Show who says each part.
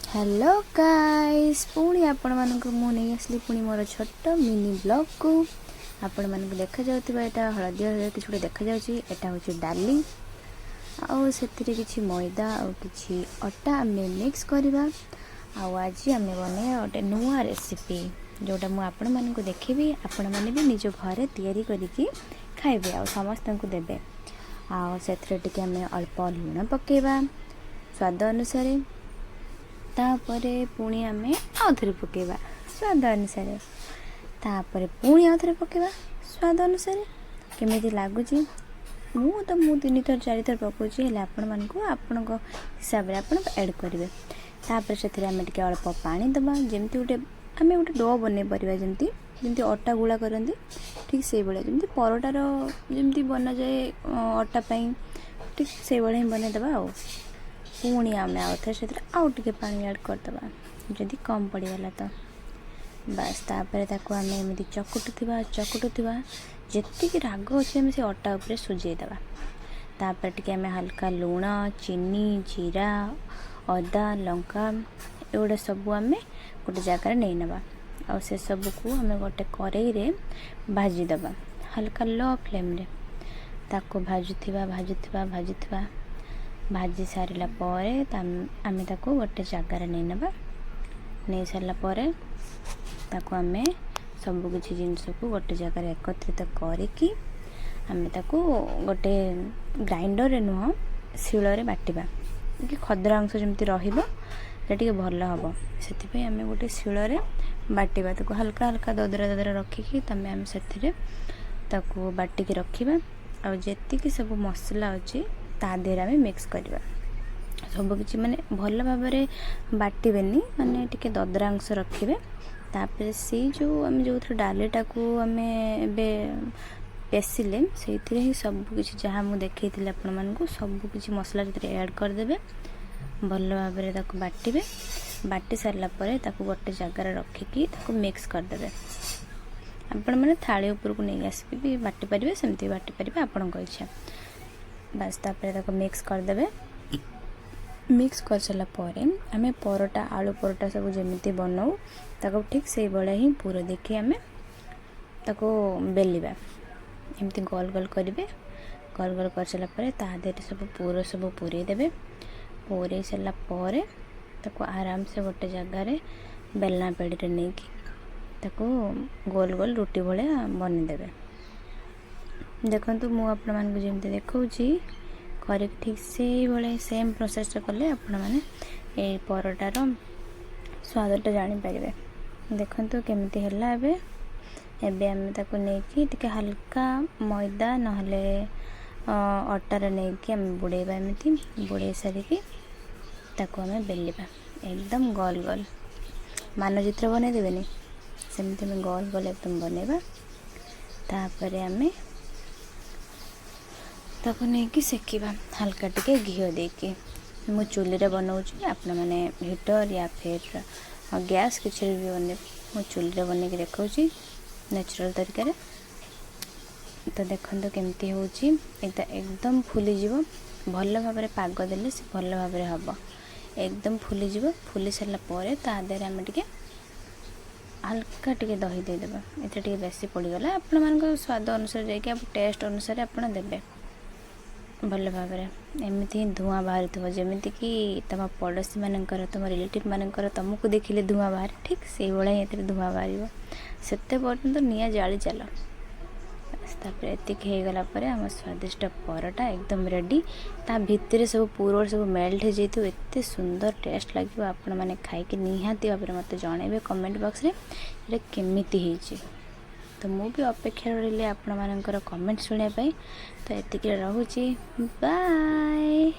Speaker 1: Hello guys पुणी आपण मानक मु नहीं आसली पुणी मोर छोट मिनी ब्लॉग को आपण मानक देखा जाउतिबा एटा हळदिया हळदिया किछ गोटे देखा जाउची एटा होची डाली आउ सेतिरे किछि मैदा आउ किछि अटा आमे मिक्स करबा आउ आज आमे बने ओटे नुआ रेसिपी जोटा मु आपण मानक देखिबी आपण माने भी निज घरे तयारी करिकि खाइबे आउ समस्त को देबे आउ सेतिरे टिके आमे अल्प लूण पकेबा स्वाद अनुसार तापरे पुणी आमे आउथरे पकेबा स्वाद अनुसार तापरे पुणी आउथरे पकेबा स्वाद अनुसार केमिति लागुची मु 3 थर 4 थर पकोची हेले आपण मानको आपण को हिसाब रे आपण ऐड करिवे तापरे सेथिरे आमे टिके अल्प पानी दबा जेमति उटे आमे उटे डो बने परिबा जेमति जेमति अटा गुळा करंदी ठीक से बेले जेमति परोटार जेमति बना जाए अटा पई ठीक से बेले बने दबा आ पुणी आमे आउथे सेतिर आउ टिके पानी ऐड करदबा जदि कम पड़ीगला तो बस तापर ताको आमे एमती चकुटुथिबा जेतिक राग अच्छे आमे से अटा उपरे सुझे दबा तापर टिके आमे हल्का लूण चीनी जीरा अदा लंका एगुड़ा सब आमे गोटे जगह नहीं नबा और से सब को आमे गोटे करेई रे भाजी दबा हल्का लो फ्लेम रे ताको भाजुथिबा भाजी सारिला परे आमे ताको गोटे जगार नहीं नबा नहीं सारला परे ताको आमे सब किछि जिनिस को गोटे जगार एकत्रित करिकि आमे ताको गोटे ग्राइंडर रे नुह शिल रे बाटिबा कि खदरा अंश जेमति रहिबो टिके भल हबो सेति पे आमे गोटे शिल रे बाटिबा ताको हल्का हल्का ददरा रखिकि तमे आमे सेथिरे ताको बाटिकि रखिबा आ जेति कि सब मसला अछि ता देर आमे मिक्स करवा सब किछि माने भल भाबरे बाटिबेनी माने टिके ददरा अंश रखिबे तापर से जो आमे जो डालीटा को आमे बे पेसिले सेथिरे ही सब किछि जहा मु देखैथिले आपण मान को सब किछि मसला जतरे ऐड कर देबे भल भाबरे ताको बाटिबे बाटी सारला परे ताको गोटे जगार रखिकि ताको मिक्स कर देबे आपण माने थाली ऊपर को नै आसबे भी बाटी परिबे सेमति बाटी परिबे आपनक इच्छा बस तापर ताको मिक्स कर देबे मिक्स कर सला परे आमे परोटा आलू परोटा सब जेमिति बनाऊ ताको ठीक से बळे ही पूरा देखि आमे ताको बेलिबा एमति गोल गोल करिवे गोल गोल कर सला परे ता देर सब पूरा सब पूरी देबे पूरी सला परे ताको आराम से गोटे जगह रे बेलना पेड़ी रे नै कि ताको गोल गोल रोटी भले बनि देबे देखंतु मु आपण मान को जेमते देखौची करे ठीक से भले सेम प्रोसेस कले आपण माने ए परोटार स्वादटा जानि परिबे देखंतु केमिति हल्ला एबे आमे ताको नै कि टिके हल्का मैदा नहले अटा रे नै कि आमे बुड़ेबा एमिति बुड़े सारी कि ताको आमे बेलिबा एकदम गोल गोल मानचित्र बने देबेनी सेमिति में गोल गोल एकदम बनेबा तापरे आमे ताको नहीं कि सेकिबा हल्का टिके घिओ देके मु चूल्ही रे बनाउची आपन माने हीटर या फिर गैस किछ भी बने मु चूल्ही रे बने के देखौची नेचुरल तरीका रे तो देखंतो केमती होची एकदम फुली जीवो भल भाबरे पाग देले से भल भाबरे हबो एकदम फुली जीवो फुली सरला परे ता देर हम टिके हल्का टिके दही दे देबा एते टिके बेसी पड़ी गला आपन मान को स्वाद अनुसार जाय कि आप टेस्ट अनुसार आपन देबे भल भाबरे एमिति धुआं बाहर थो जेमिति कि तम पड़ोसी मानकर तुम रिलेटिव मानकर तुमको देखिले धुआं बाहर ठीक से बळे एते धुआं बाहरिबो सेते पर्यंत निया जाली चलो तापर एतिक हे गला परे हम स्वादिष्ट परोटा एकदम रेडी ता भितरे सब पूरा सब मेल्ट हे जेतु एते सुंदर टेस्ट लागिबो आपण माने खाइ कि निहाती भाबरे मते जणेबे कमेंट बॉक्स रे एटा केमिति हेची तो मु भी अपेक्षा रहिले आपण मानकर कमेंट सुने पई तो एतिक रहूची बाय।